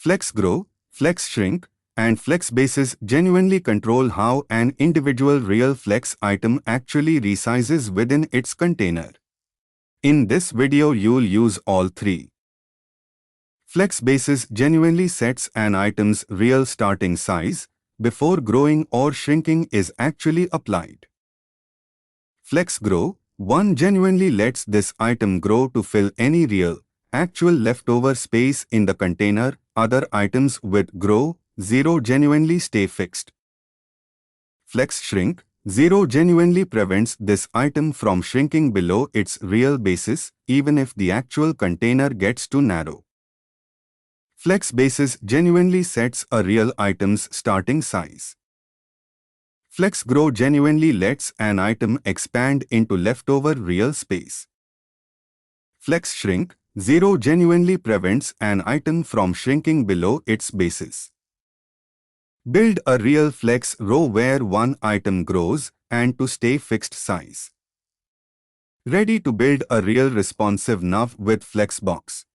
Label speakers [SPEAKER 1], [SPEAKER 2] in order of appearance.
[SPEAKER 1] Flex grow, flex shrink, and flex bases genuinely control how an individual real flex item actually resizes within its container. In this video you'll use all three. Flex bases genuinely sets an item's real starting size before growing or shrinking is actually applied. Flex grow, 1 genuinely lets this item grow to fill any real, actual leftover space in the container. Other items with grow, 0 genuinely stay fixed. Flex shrink, 0 genuinely prevents this item from shrinking below its real basis, even if the actual container gets too narrow. Flex basis genuinely sets a real item's starting size. Flex grow genuinely lets an item expand into leftover real space. Flex shrink, 0 genuinely prevents an item from shrinking below its basis. Build a real flex row where one item grows and to stay fixed size. Ready to build a real responsive nav with Flexbox.